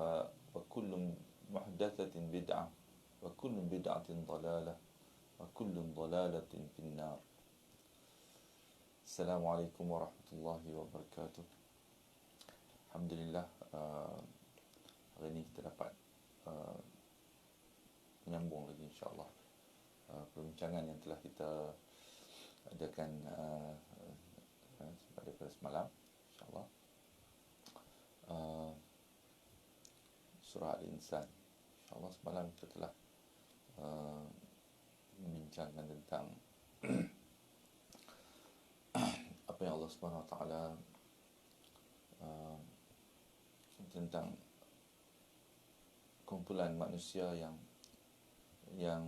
محدثاتها وكل محدثة بدعة وكل بدعة ضلالة وكل ضلالة في النار. Assalamualaikum warahmatullahi wabarakatuh. Alhamdulillah, hari ini kita dapat menyambung lagi insya-Allah perbincangan yang telah kita adakan pada semalam insya-Allah. Surah Al-Insan. InsyaAllah semalam kita telah membincangkan tentang apa yang Allah Subhanahu Wa Taala tentang kumpulan manusia yang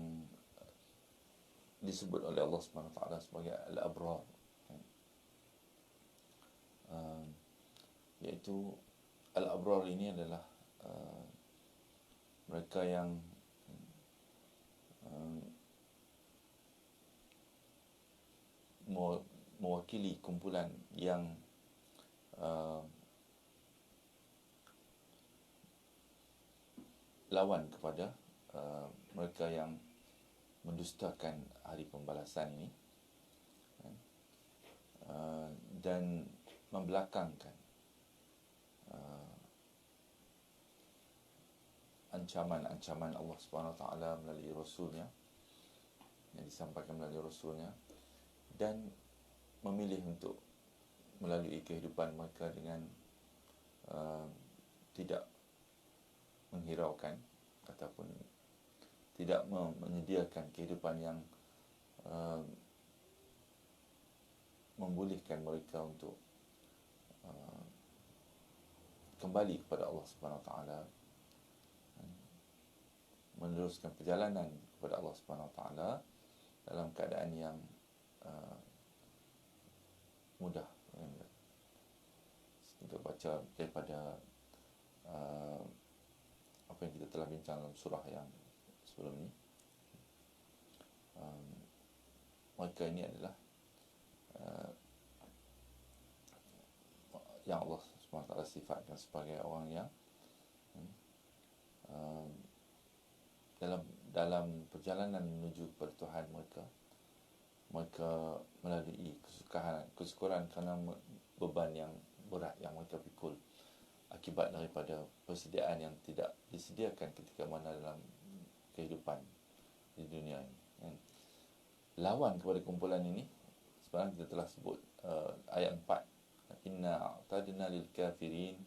disebut oleh Allah Subhanahu Wa Taala sebagai al-abrar, iaitu al-abrar ini adalah mereka yang mewakili kumpulan yang lawan kepada mereka yang mendustakan hari pembalasan ini, dan membelakangkan ancaman-ancaman Allah Subhanahu Wa Taala melalui Rasulnya, yang disampaikan melalui Rasulnya, dan memilih untuk melalui kehidupan mereka dengan tidak menghiraukan ataupun tidak menyediakan kehidupan yang membolehkan mereka untuk kembali kepada Allah Subhanahu Wa Taala, meneruskan perjalanan kepada Allah Subhanahu Wa Taala dalam keadaan yang mudah. Kita baca daripada apa yang kita telah bincang dalam surah yang sebelum ini. Mereka ini adalah yang Allah Subhanahu Wa Taala sifatkan sebagai orang yang dalam perjalanan menuju kepada Tuhan mereka melalui kesukaran kerana beban yang berat yang mereka pikul akibat daripada persediaan yang tidak disediakan ketika mana dalam kehidupan di dunia ini. Lawan kepada kumpulan ini sebenarnya kita telah sebut ayat 4, inna a'tadna lil kafirin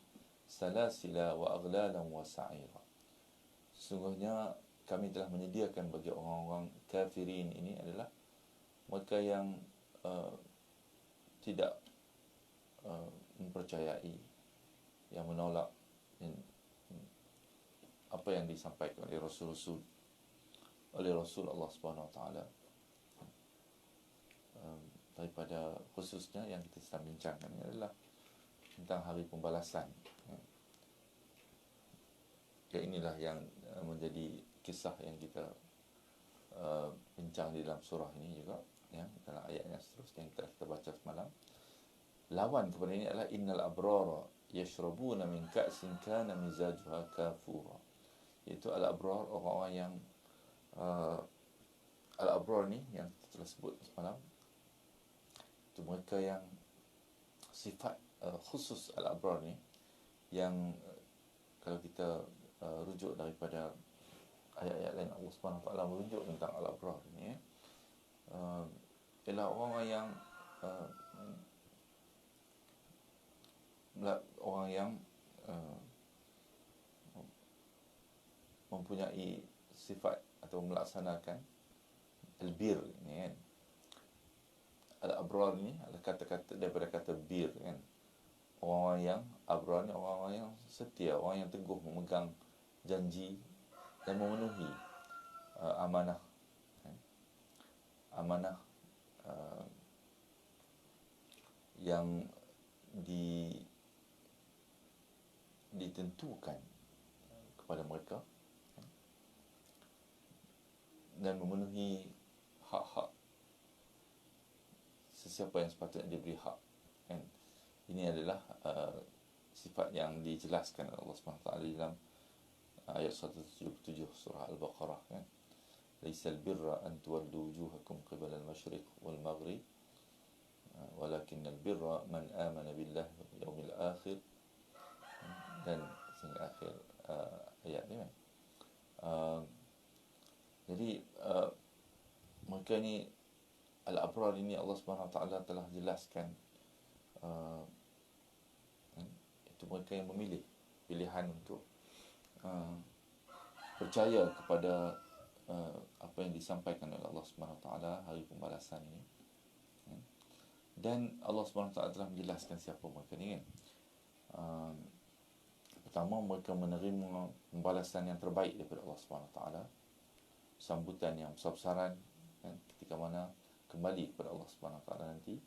salasila wa aghlalan wa sa'ira. Sesungguhnya kami telah menyediakan bagi orang-orang kafirin ini adalah mereka yang tidak mempercayai, yang menolak apa yang disampaikan oleh Rasul Allah Subhanahu Wa Taala, daripada khususnya yang kita sedang bincangkan adalah tentang hari pembalasan. Ya, inilah yang menjadi kisah yang kita bincang di dalam surah ini juga, ya, dalam ayat yang seterusnya yang kita baca semalam. Lawan kepada ini adalah innal abrara yashrabuna min ka'sin kana mizajuha kafura. Itu al-abrar, orang-orang yang al-abrar ni yang kita telah sebut semalam, itu mereka yang sifat khusus al-abrar ni yang kalau kita rujuk daripada ayat-ayat lain, Allah Subhanahu Wa Taala merujuk tentang al-abrar ni, ialah orang-orang yang mempunyai sifat atau melaksanakan al-bir ni, kan. Al-abrar ni adalah kata-kata daripada kata bir, kan. Orang-orang yang abrar ni orang-orang yang setia, orang yang teguh memegang janji dan memenuhi amanah, kan. Amanah yang ditentukan kepada mereka, dan memenuhi hak-hak sesiapa yang sepatutnya diberi hak, kan. Ini adalah sifat yang dijelaskan oleh Allah SWT dalam ayat 177 surah Al-Baqarah kan. Laisal birra an tuwallu wujuhakum qibala al-masyriq wal maghrib walakinnal birra man amana billahi wal yawmil akhir, dan sehingga akhir ayat ni kan. Jadi mereka ni al-abrar ini Allah Subhanahu Wa Taala telah jelaskan itu mereka yang memilih pilihan untuk percaya kepada apa yang disampaikan oleh Allah Subhanahu Wa Taala hari pembalasan ini. Dan Allah Subhanahu Wa Taala telah menjelaskan siapa mereka ni kan. Pertama, mereka menerima pembalasan yang terbaik daripada Allah Subhanahu Wa Taala, sambutan yang besar-besaran kan, ketika mana kembali kepada Allah Subhanahu Wa Taala nanti.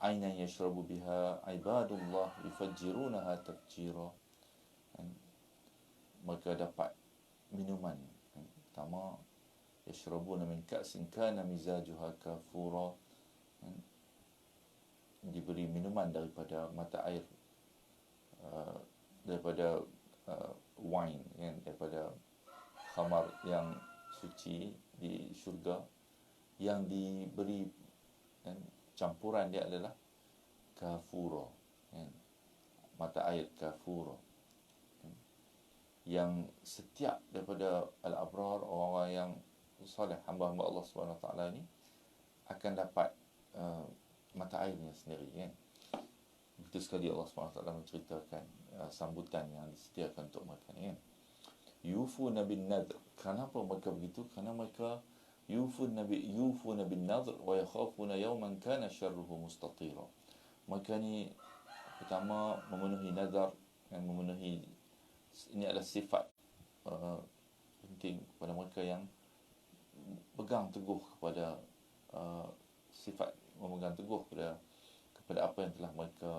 Ainan yashrabu biha ibadullah yufajjirunaha tafjira. Mereka dapat minuman. Pertama, yashrabuna min ka'sin kana mizajuha kafura. Diberi minuman daripada mata air, daripada wine kan, daripada khamar yang suci di syurga, yang diberi kan, campuran dia adalah kafura kan, mata air kafura kan, yang setiap daripada al-abrar, orang-orang yang soleh, hamba-hamba Allah Subhanahu Wa Taala ni akan dapat mata airnya sendiri kan. Begitu sekali Allah Subhanahu Wa Taala menceritakan sambutan yang disediakan untuk mereka ni kan. Yufuna bin nadr. Kenapa mereka begitu? Kerana mereka yufuna bin nadr wa yakhafuna yawman kana syarruhu mustatira. Mereka ni pertama memenuhi nazar, yang memenuhi, ini adalah sifat penting kepada mereka yang pegang teguh kepada sifat memegang teguh kepada apa yang telah mereka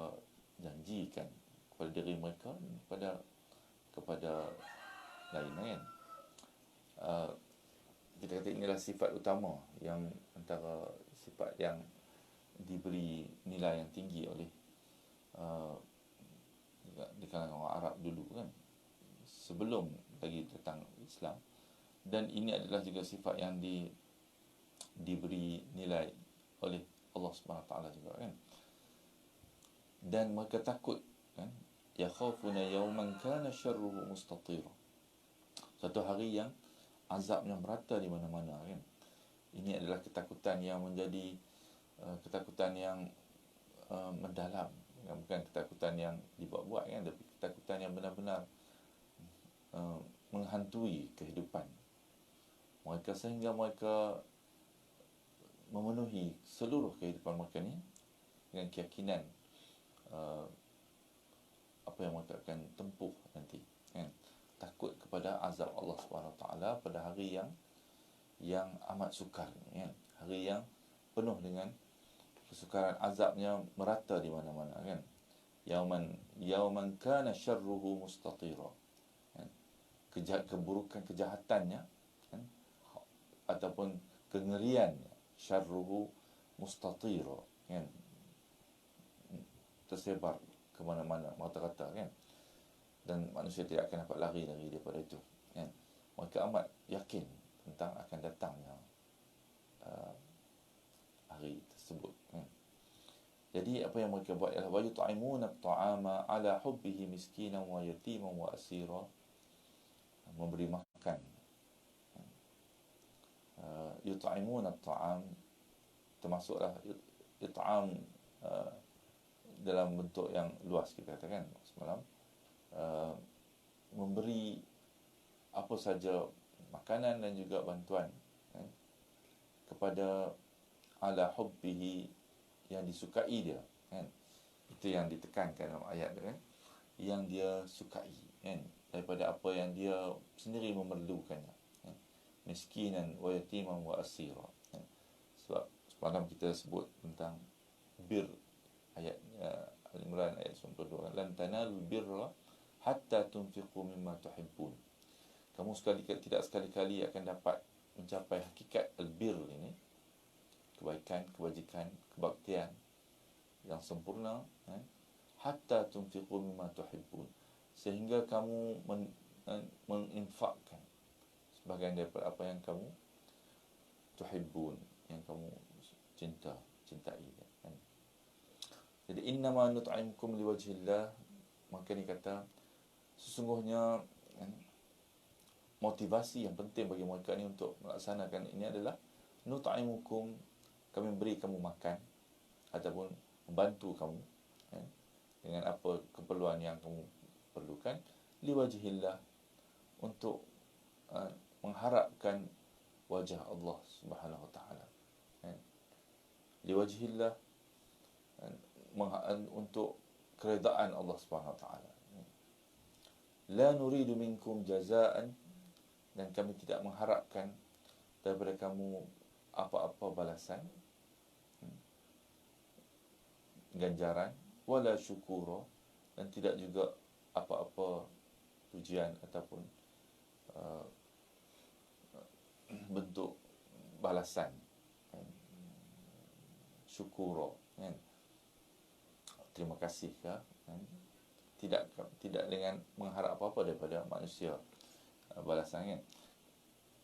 janjikan kepada diri mereka, kepada lain kan. Kita kata inilah sifat utama yang antara sifat yang diberi nilai yang tinggi oleh di kalangan orang Arab dulu kan, sebelum lagi datang Islam. Dan ini adalah juga sifat yang diberi nilai oleh Allah Subhanahu Wa Taala juga kan. Dan mereka takut kan, yakhafuna yawman kana syarruhu mustatira, satu hari yang azabnya merata di mana-mana kan. Ini adalah ketakutan yang menjadi ketakutan yang mendalam, bukan ketakutan yang dibuat-buat kan, tapi ketakutan yang benar-benar menghantui kehidupan mereka, sehingga mereka memenuhi seluruh kehidupan mereka ni dengan keyakinan apa yang mereka akan tempuh nanti kan. Takut kepada azab Allah Subhanahu Wa Taala pada hari yang amat sukar kan, hari yang penuh dengan kesukaran, azabnya merata di mana-mana kan. Yauman kana syarruhu mustatira kan. Keburukan, kejahatannya kan, ataupun kengeriannya, syarruhu mustatira kan, tersebar ke mana-mana rata-rata kan, dan manusia tidak akan dapat lari daripada itu kan. Mereka amat yakin tentang akan datangnya hari tersebut kan. Jadi apa yang mereka buat ialah wa yut'imuna at-ta'ama ala hubbihi miskinan wa yatiman wa asira, memberi makan. Yut'imuna at-ta'am termasuklah it'am dalam bentuk yang luas, kita katakan semalam, memberi apa saja makanan dan juga bantuan kan, kepada ala hubbihi, yang disukai dia kan. Itu yang ditekankan dalam ayat tu kan, yang dia sukai kan, daripada apa yang dia sendiri memerlukannya kan. Miskinan wa yatiman wa asira kan. Sebab semalam kita sebut tentang bir, ayat Al-Imran ayat 92, lan tanalul birra hatta tunfiqu mimma tuhibbun. Kamu tidak sekali-kali akan dapat mencapai hakikat al-bir ini, kebaikan, kebajikan, kebaktian yang sempurna kan, hatta tunfiqu mimma tuhibbun, sehingga kamu menginfakkan sebahagian daripada apa yang kamu tuhibbun, yang kamu cintai kan. Jadi innama nut'imukum liwajhillah, maka ni kata sesungguhnya kan, motivasi yang penting bagi mereka ni untuk melaksanakan ini adalah nut'imukum, kami beri kamu makan ataupun membantu kamu kan, dengan apa keperluan yang kamu perlukan, liwajhillah, untuk mengharapkan wajah Allah Subhanahu wa taala kan. Liwajhillah, untuk keredaan Allah Subhanahu wa taala. La nuridu minkum jazaan, dan kami tidak mengharapkan daripada kamu apa-apa balasan, ganjaran, wala syukura, dan tidak juga apa-apa pujian ataupun bentuk balasan kan. Syukura kan, terima kasih kan. Tidak dengan mengharap apa-apa daripada manusia balasan kan.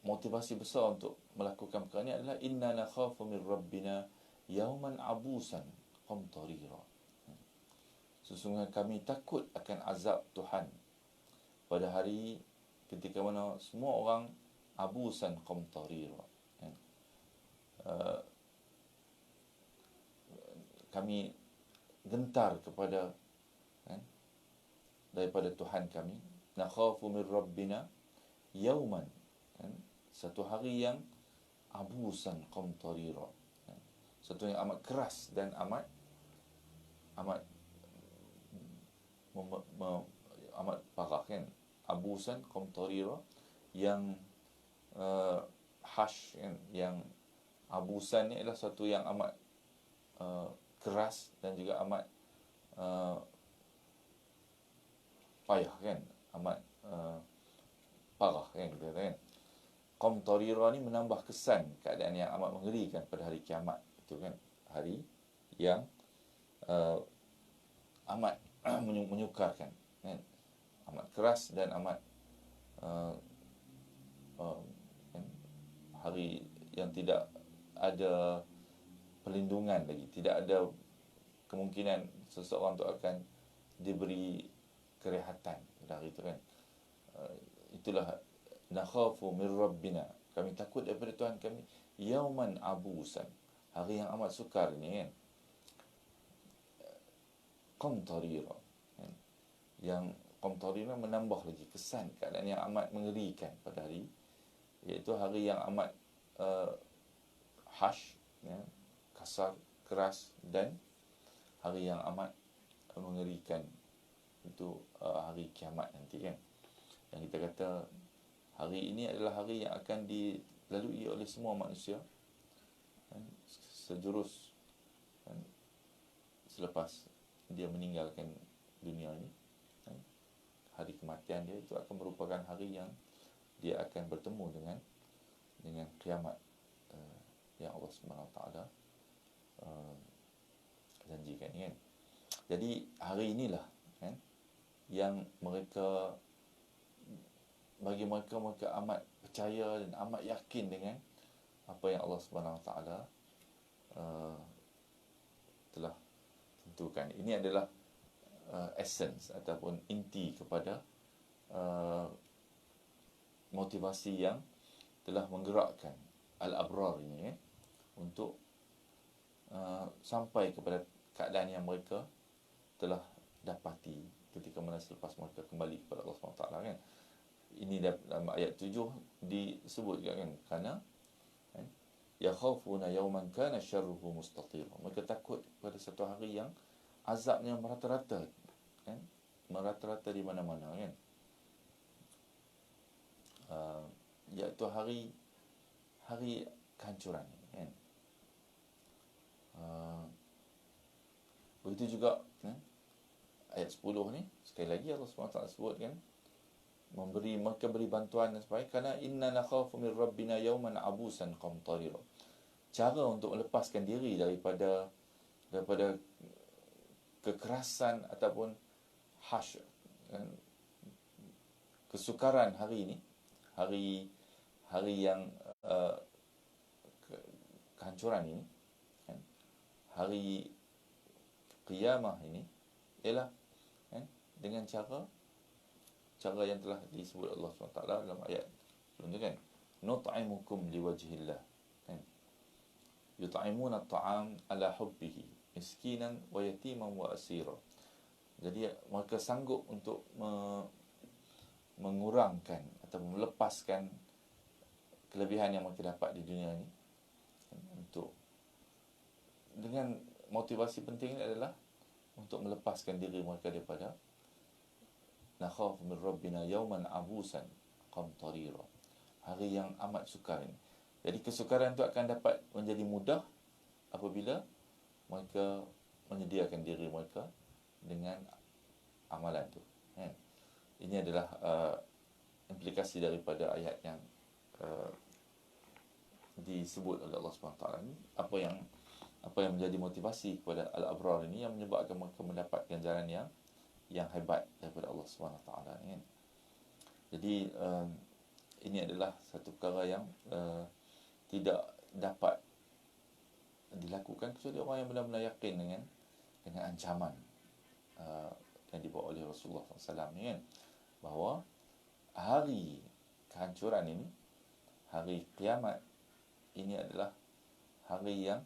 Motivasi besar untuk melakukan perkara ini adalah inna nakhafu min rabbina yauman abusan qamtarira. Sesungguhnya kami takut akan azab Tuhan pada hari ketika mana semua orang abusan qamtarira. Kami gentar kepada daripada Tuhan kami. Nakhafu min rabbina yauman, satu hari yang abusan qamtarira, satu yang amat keras dan amat parah kan. Abusan qamtarira, yang hash kan, yang abusan ni adalah satu yang amat keras dan juga amat payah kan, amat parah kan kita kata kan. Qamtarira ni menambah kesan keadaan yang amat mengerikan pada hari kiamat itu kan, hari yang amat menyukarkan kan, amat keras dan amat kan, hari yang tidak ada perlindungan lagi, tidak ada kemungkinan seseorang tu akan diberi kerehatan pada hari itu kan. Itulah nakhafu min rabbina, kami takut daripada Tuhan kami yauman abusan, hari yang amat sukar ni kan. Qamtarira kan, yang qamtarira menambah lagi kesan keadaan yang amat mengerikan pada hari, iaitu hari yang amat hash ya, kasar, keras, dan hari yang amat mengerikan itu hari kiamat nanti kan. Yang kita kata hari ini adalah hari yang akan dilalui oleh semua manusia kan, sejurus kan, selepas dia meninggalkan dunia ini kan. Hari kematian dia itu akan merupakan hari yang dia akan bertemu dengan kiamat yang Allah Subhanahu Wa Taala janjikan kan. Jadi hari inilah kan yang bagi mereka amat percaya dan amat yakin dengan apa yang Allah Subhanahu Wa Taala telah tentukan. Ini adalah essence ataupun inti kepada motivasi yang telah menggerakkan al-abrar ini untuk sampai kepada keadaan yang mereka telah dapati ketika mana selepas mereka kembali kepada Allah SWT kan. Ini dalam ayat 7 disebut kan, kerana yakhafuna yawman kana syarruhu mustatira, mereka takut pada satu hari yang azabnya merata-rata kan, merata-rata di mana-mana kan. Iaitu hari kehancuran kan. Begitu juga ayat 10 ni sekali lagi Allah SWT sebut kan, mereka beri bantuan dan sebagainya, kerana inna nakhafu min rabbina yawman abusan qamtarira. Cara untuk melepaskan diri daripada kekerasan ataupun hash kan, kesukaran hari ini, hari yang kehancuran ini, kan, hari qiyamah ini, ialah kan, dengan cara yang telah disebut Allah SWT dalam ayat sebelum tu kan, nut'imukum liwajhillah, kan, yut'imuna at'am ala hubbihi miskinan wa yatiman wa asira. Jadi mereka sanggup untuk mengurangkan atau melepaskan kelebihan yang mereka dapat di dunia ini, untuk dengan motivasi penting adalah untuk melepaskan diri mereka daripada nakhafu min rabbina yawman abusan qamtarira, hari yang amat sukar ini. Jadi kesukaran itu akan dapat menjadi mudah apabila mereka menyediakan diri mereka dengan amalan itu, kan? Ini adalah implikasi daripada ayat yang disebut oleh Allah SWT ini. Apa yang menjadi motivasi kepada al-abrar ini, yang menyebabkan mereka mendapat ganjaran yang hebat daripada Allah SWT, kan? Jadi ini adalah satu perkara yang tidak dapat dilakukan kecuali orang yang benar-benar yakin dengan ancaman yang dibawa oleh Rasulullah SAW ni, kan, bahawa hari kehancuran ini, hari kiamat ini adalah hari yang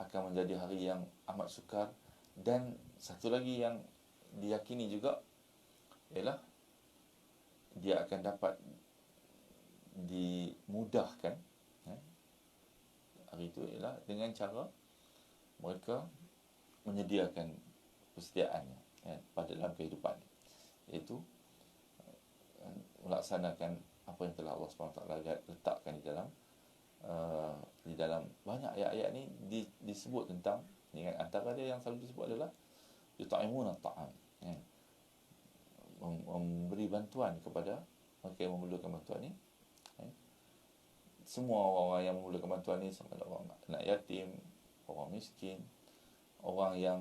akan menjadi hari yang amat sukar. Dan satu lagi yang diyakini juga ialah dia akan dapat dimudahkan, hari itu ialah dengan cara mereka menyediakan persediaannya, pada dalam kehidupan, iaitu melaksanakan apa yang telah Allah SWT letakkan di dalam banyak ayat-ayat ni disebut tentang ni, kan. Antara dia yang selalu disebut adalah yut'imuna at'am, memberi bantuan kepada mereka yang memerlukan bantuan ni, semua orang yang memerlukan bantuan ni, sama ada orang anak yatim, orang miskin, orang yang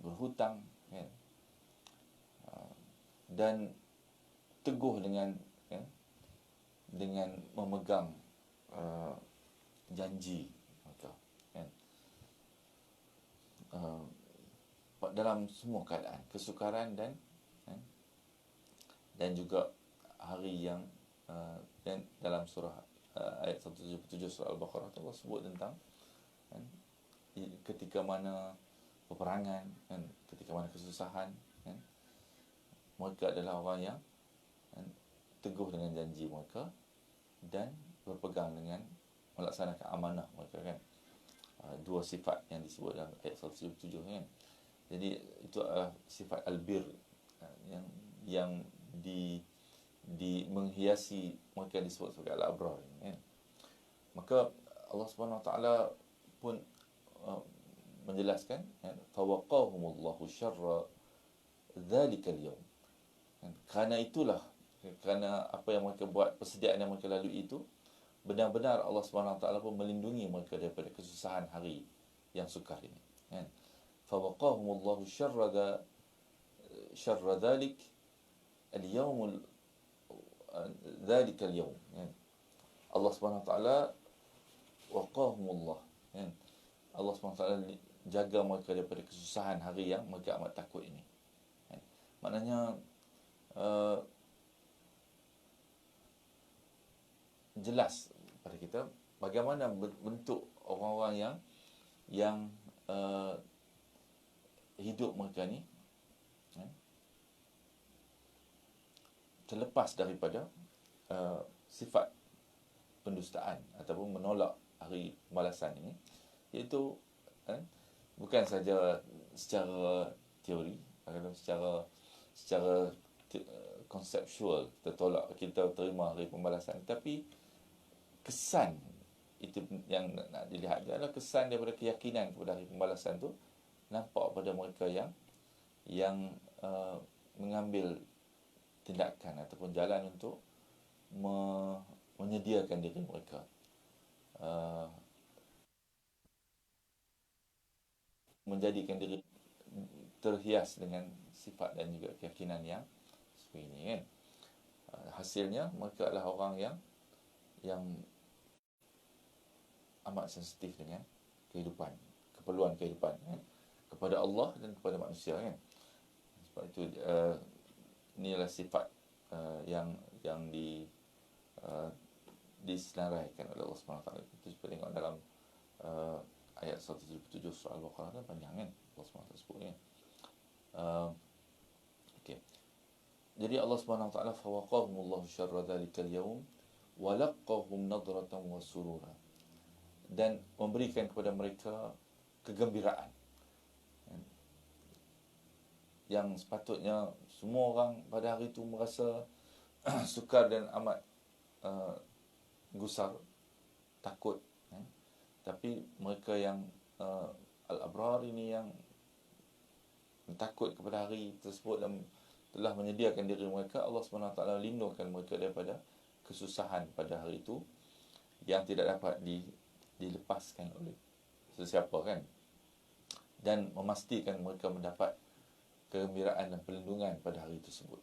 berhutang, kan, dan teguh dengan memegang janji mereka, kan, dalam semua keadaan, kesukaran dan juga hari yang dan dalam surah ayat 177 surah Al-Baqarah, Allah sebut tentang, kan, ketika mana peperangan, kan, ketika mana kesusahan, kan, mereka adalah orang yang, kan, teguh dengan janji mereka dan berpegang dengan melaksanakan amanah mereka, kan. Dua sifat yang disebut dalam ayat 177, kan. Jadi itu adalah sifat albir yang menghiasi mereka yang disebut sebagai al-abrar, kan. Maka Allah Subhanahu Wa Taala pun menjelaskan, fawaqahumullahu syarra dzalikal yawm, kerana apa yang mereka buat, persediaan yang mereka lalui itu, benar-benar Allah Subhanahu Wa Taala pun melindungi mereka daripada kesusahan hari yang sukar ini, kan. Fawaqahumullahu syarra dzalik al-yawm dzalikal yawm, kan. Allah Subhanahu Wa Taala waqahumullah, kan. Allah Subhanahu Wa Taala jaga mereka daripada kesusahan hari yang mereka amat takut ini, kan. Maknanya jelas pada kita bagaimana bentuk orang-orang yang hidup mereka ni, terlepas daripada sifat pendustaan ataupun menolak hari pembalasan ini, iaitu, bukan saja secara teori, secara konseptual kita tolak, kita terima hari pembalasan, tapi kesan itu yang nak dilihat adalah kesan daripada keyakinan kepada hari pembalasan tu nampak pada mereka yang mengambil tindakan ataupun jalan untuk menyediakan diri mereka, menjadikan diri terhias dengan sifat dan juga keyakinan yang sebagainya kan. Hasilnya mereka adalah orang yang amat sensitif dengan kehidupan, keperluan kehidupan kan, kepada Allah dan kepada manusia kan. Sebab itu inilah sifat yang disenaraikan oleh Allah Subhanahu Wa Taala. Itu kita tengok dalam ayat 177 surah Al-Baqarah kan, panjang kan Allah Subhanahu Wa Taala sebut kan. Okey. Jadi Allah Subhanahu Wa Taala fawaqahumullahu syarra dzalikal yaum wa laqahum nadratan wa surura, dan memberikan kepada mereka kegembiraan yang sepatutnya semua orang pada hari itu merasa sukar dan amat gusar, takut. Tapi mereka yang al-abrar ini yang takut kepada hari tersebut dan telah menyediakan diri mereka, Allah SWT lindungkan mereka daripada kesusahan pada hari itu yang tidak dapat dilepaskan oleh sesiapa kan, dan memastikan mereka mendapat kegembiraan dan perlindungan pada hari tersebut.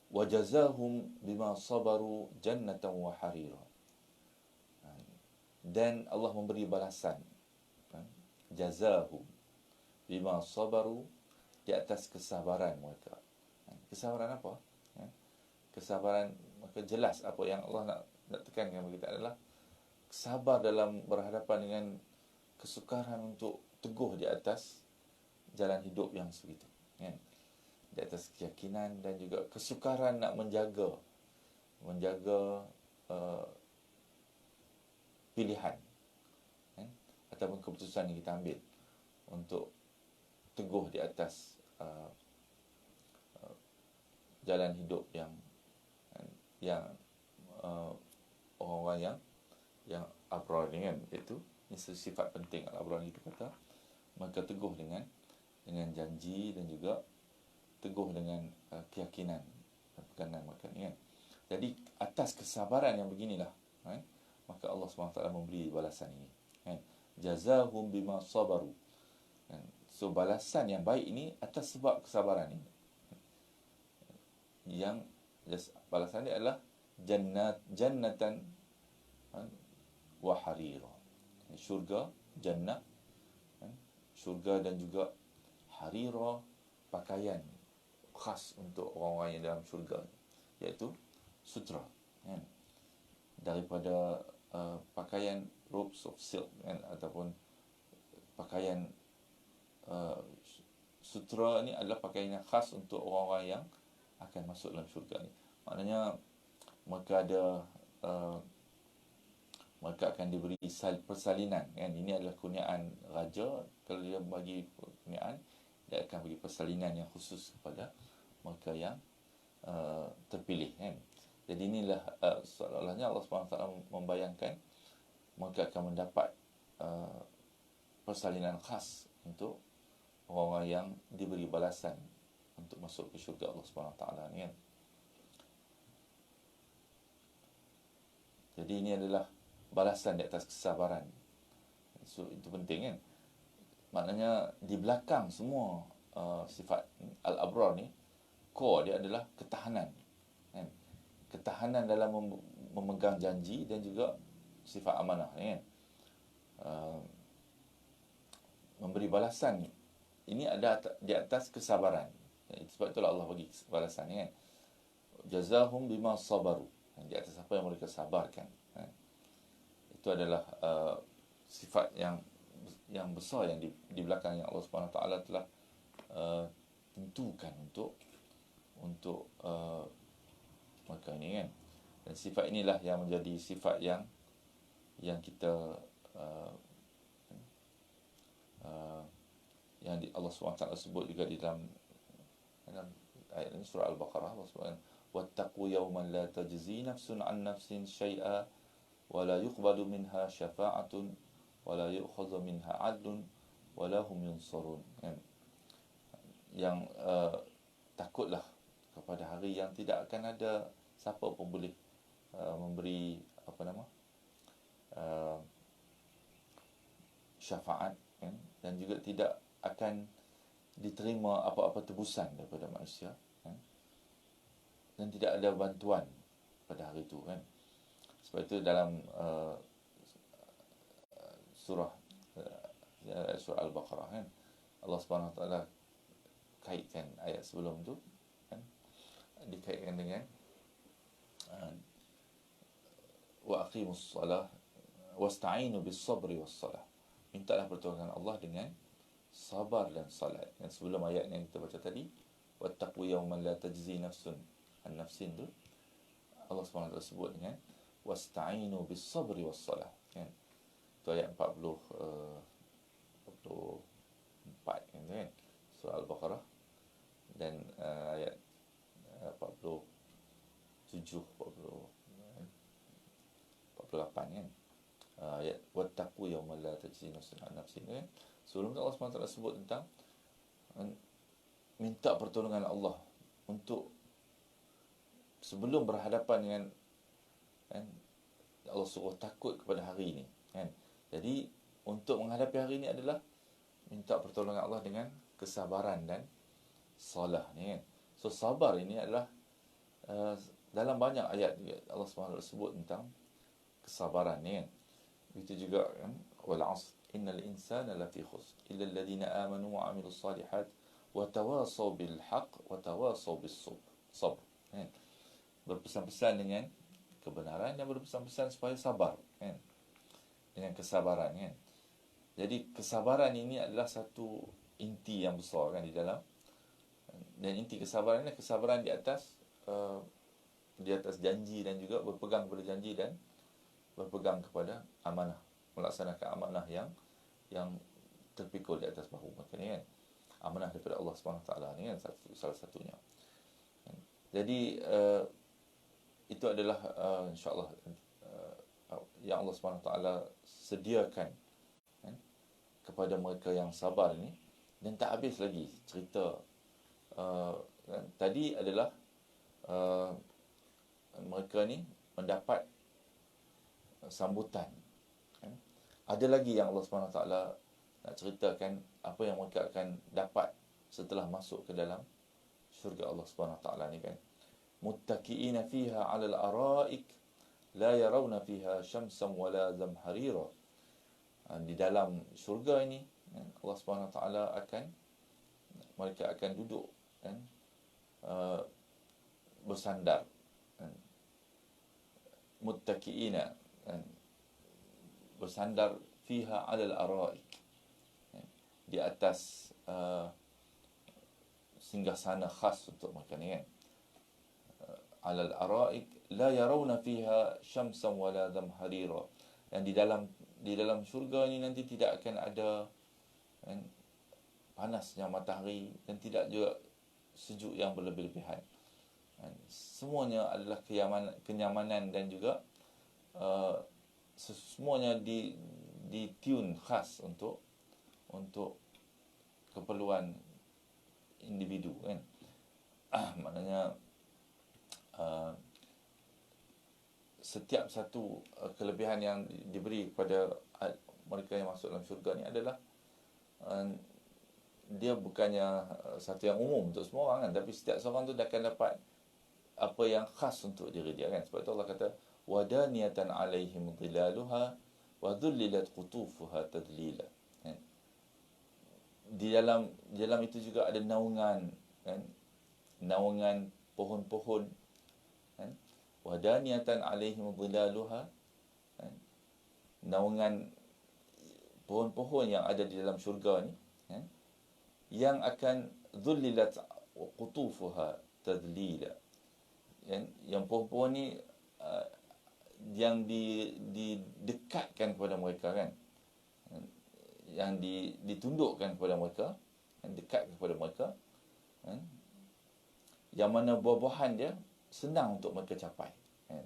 Wa jazahum bima sabaru jannatan wa harira, dan Allah memberi balasan jazahum bima sabaru, di atas kesabaran mereka. Kesabaran apa? Kesabaran, maka jelas apa yang Allah nak tekankan bagi kita adalah sabar dalam berhadapan dengan kesukaran untuk teguh di atas jalan hidup yang sebegitu kan? Di atas keyakinan dan juga kesukaran nak menjaga pilihan kan? Ataupun keputusan yang kita ambil untuk teguh di atas jalan hidup yang orang-orang yang abrar ni kan, iaitu ini sifat penting al-abrar itu kata, maka teguh dengan janji dan juga teguh dengan keyakinan dan pegangan mereka ni kan. Jadi atas kesabaran yang beginilah maka Allah SWT memberi balasan ini kan. Jazahum bima sabaru kan. So balasan yang baik ini atas sebab kesabaran ini. Yang balasan dia adalah jannatan wa harira. Syurga, jannah, syurga, dan juga harira, pakaian khas untuk orang-orang yang dalam syurga, iaitu sutra kan? Daripada pakaian robes of silk kan? Ataupun pakaian sutra ni adalah pakaian yang khas untuk orang-orang yang akan masuk dalam syurga ni. Maknanya mereka ada mereka akan diberi persalinan kan. Ini adalah kurniaan raja. Kalau dia bagi kurniaan, dia akan bagi persalinan yang khusus kepada mereka yang terpilih kan. Jadi inilah seolah-olahnya Allah SWT membayangkan mereka akan mendapat persalinan khas untuk orang-orang yang diberi balasan untuk masuk ke syurga Allah SWT ni kan. Jadi ini adalah balasan di atas kesabaran. So itu penting kan. Maknanya di belakang semua sifat al-abrar ni, core dia adalah ketahanan kan? Ketahanan dalam memegang janji dan juga sifat amanah ni kan. Memberi balasan ini ada di atas kesabaran. Sebab itulah Allah bagi balasan ni kan. Jazahum bima sabaru, di atas apa yang mereka sabarkan kan? Itu adalah sifat yang besar yang di belakang yang Allah Subhanahu Wa Taala telah tentukan untuk mereka ini kan. Dan sifat inilah yang menjadi sifat yang kita yang Allah SWT sebut juga di dalam ayat ini, surah Al-Baqarah. Allah SWT, wattaqu yawman la tajzi nafsun an nafsin syai'a wa la yuqbalu minha syafa'atun wa la yu'khadhu minha 'adlun wa la hum yunsarun. Yang takutlah kepada hari yang tidak akan ada siapa pun boleh memberi syafaat kan? Dan juga tidak akan diterima apa-apa tebusan daripada manusia kan? dan tidak ada bantuan pada hari itu kan. Sebab itu dalam surah surah Al-Baqarah kan, Allah Subhanahu Wa Taala kaitkan ayat sebelum tu kan, dikaitkan dengan wa aqimus salah wasta'inu bis sabri was salah. Mintalah pertolongan Allah dengan sabar dan salat. Dan sebelum ayat yang kita baca tadi, wattaqu yawman la tajzi nafsun an nafsin tu, Allah SWT sebut dengan wasta'inu bis sabri was salah kan. Itu ayat 44 kan, surah Al-Baqarah. Dan ayat 47 48 kan, ayat wattaqu yawman la tajzi nafsun an nafsin kan. Sebelum tu Allah SWT sebut tentang minta pertolongan Allah untuk sebelum berhadapan dengan kan, Allah suruh takut kepada hari ini kan. Jadi untuk menghadapi hari ini adalah minta pertolongan Allah dengan kesabaran dan salah ni kan. So sabar ini adalah dalam banyak ayat Allah SWT sebut tentang kesabaran ni kan. Begitu juga kan, wal 'asr innal insana lafi khusr illa alladhina amanu wa 'amilus salihat wa tawasaw bil haqq wa tawasaw bis sabr kan. Berpesan-pesan dengan kebenaran dan berpesan-pesan supaya sabar kan, dengan kesabaran kan. Jadi kesabaran ini adalah satu inti yang besar kan di dalam, dan inti kesabaran ini kesabaran di atas janji dan juga berpegang kepada janji dan berpegang kepada amanah, melaksanakan amanah yang terpikul di atas bahu mereka ni kan. Amanah daripada Allah SWT ni kan, salah satunya. Jadi itu adalah insya-Allah yang Allah SWT sediakan kan, kepada mereka yang sabar ni. Dan tak habis lagi cerita kan. Tadi adalah mereka ni mendapat sambutan kan. Ada lagi yang Allah SWT nak ceritakan apa yang mereka akan dapat setelah masuk ke dalam syurga Allah SWT ni kan. Muttaqi'ina fiha 'alal ara'ik la yarawna fiha syamsan wala zamharira. Di dalam syurga ini Allah SWT akan, mereka akan duduk kan, bersandar kan. Muttaqi'ina kan, bersandar fiha 'alal ara'ik, di atas singgasana khas untuk mereka ni kan. 'Alal ara'ik la yarawna fiha syamsan wala zamharira. Dan di dalam syurga ni nanti tidak akan ada kan, panasnya matahari dan tidak juga sejuk yang berlebih-lebihan. Semuanya adalah kenyamanan dan juga semuanya di tune khas untuk keperluan individu kan. Maknanya setiap satu kelebihan yang diberi kepada mereka yang masuk dalam syurga ni adalah dia bukannya satu yang umum untuk semua orang kan, tapi setiap seorang tu dia akan dapat apa yang khas untuk diri dia kan. Sebab tu Allah kata wadaniyatan alaihim dhilaluha wa dhullilat qutufuha tadlila kan. Di dalam itu juga ada naungan kan, naungan pohon-pohon kan. Wadaniyatan alaihim dhilaluha kan, naungan pohon-pohon yang ada di dalam syurga ni kan, yang akan dhullilat qutufuha tadlila kan. Yang pohon-pohon ni yang didekatkan kepada mereka kan, yang ditundukkan kepada mereka, yang dekat kepada mereka kan, yang mana buah-buahan dia senang untuk mereka capai kan.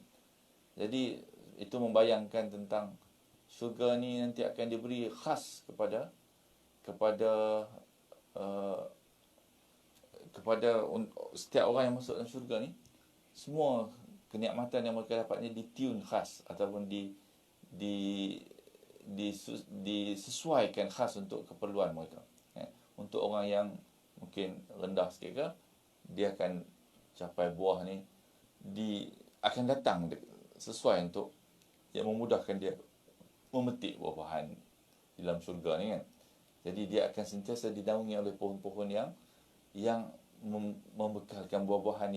Jadi itu membayangkan tentang syurga ni nanti akan diberi khas kepada setiap orang yang masuk dalam syurga ni. Semua kenikmatan yang mereka dapat ni ditune khas ataupun disesuaikan khas untuk keperluan mereka. Untuk orang yang mungkin rendah sikit ke, dia akan capai buah ni akan datang sesuai untuk yang memudahkan dia memetik buah-buahan di dalam syurga ni kan. Jadi dia akan sentiasa dinaungi oleh pohon-pohon yang membekalkan buah-buahan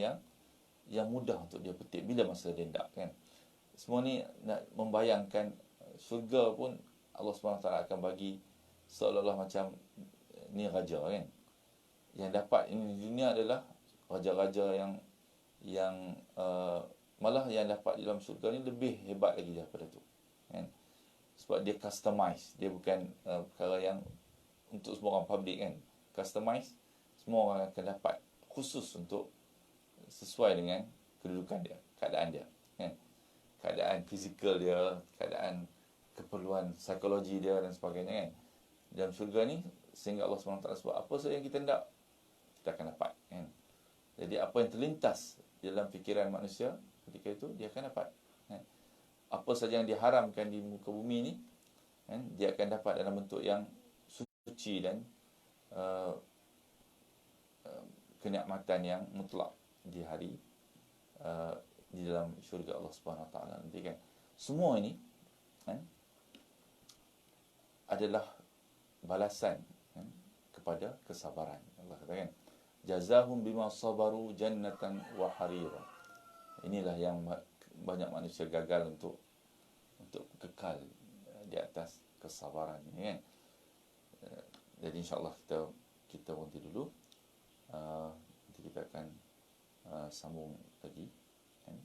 yang mudah untuk dia petik bila masa dia hendak kan. Semua ni nak membayangkan syurga pun Allah SWT akan bagi seolah-olah macam ni raja kan. Yang dapat ini di dunia adalah raja-raja yang malah yang dapat di dalam syurga ni lebih hebat lagi daripada tu kan. Sebab dia customize, dia bukan perkara yang untuk semua orang public kan. Customize, semua orang akan dapat khusus untuk sesuai dengan kedudukan dia, keadaan dia kan. Keadaan fizikal dia, keadaan keperluan psikologi dia dan sebagainya kan. Dalam syurga ni sehingga Allah SWT sebut apa saja yang kita hendak kita akan dapat kan. Jadi apa yang terlintas dalam fikiran manusia ketika itu dia akan dapat kan. Apa saja yang diharamkan di muka bumi ni kan, dia akan dapat dalam bentuk yang suci dan kenikmatan yang mutlak di hari di dalam syurga Allah Subhanahu Wa Taala nanti kan. Semua ini kan adalah balasan kan, kepada kesabaran. Allah katakan jazahum bima sabaru jannatan wa harira. Inilah yang banyak manusia gagal untuk kekal di atas kesabaran ini kan. Jadi insya-Allah kita berhenti dulu. Nanti kita akan sambung lagi kan.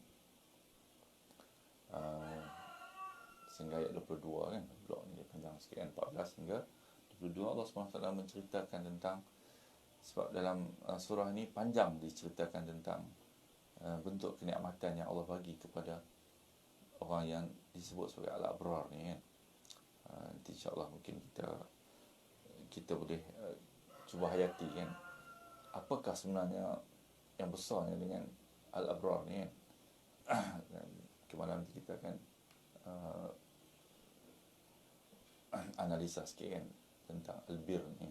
Sehingga ayat 22 kan, blok ni panjang sikit kan, 14 hingga 22 Allah SWT menceritakan tentang, sebab dalam surah ni panjang diceritakan tentang bentuk kenikmatan yang Allah bagi kepada orang yang disebut sebagai al-abrar ni kan. Nanti insya-Allah mungkin kita boleh cuba hayati kan, apakah sebenarnya yang besarnya dengan al-abrar ni kan. Kemarin nanti kita akan analisa sikit kan tentang albir ni.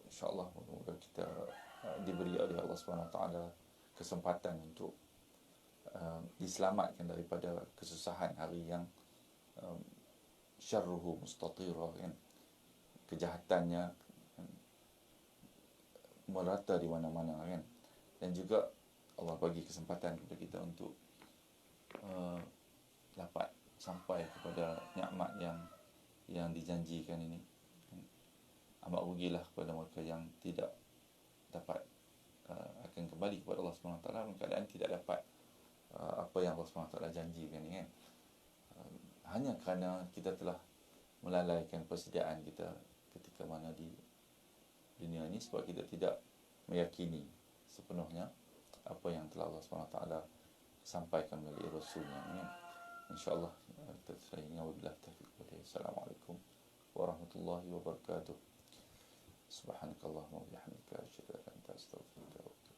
InsyaAllah moga kita diberi oleh Allah SWT kesempatan untuk diselamatkan daripada kesusahan hari yang syarruhu mustatira kan, kejahatannya kan, merata di mana-mana kan. Dan juga Allah bagi kesempatan kepada kita untuk dapat sampai kepada nikmat yang dijanjikan ini. Amat rugilah kepada mereka yang tidak dapat akan kembali kepada Allah SWT dalam keadaan tidak dapat apa yang Allah SWT janjikan ini kan. Hanya kerana kita telah melalaikan persediaan kita ketika mana di dunia ini, sebab kita tidak meyakini sepenuhnya apa yang telah Allah SWT sampaikan melalui Rasulnya ini. InsyaAllah kita selesai dengan wabillahi taufiq. Assalamualaikum warahmatullahi wabarakatuh. Subhanakallahumma wa bihamdika asyhadu an la ilaha illa anta astaghfiruka wa atubu ilaik.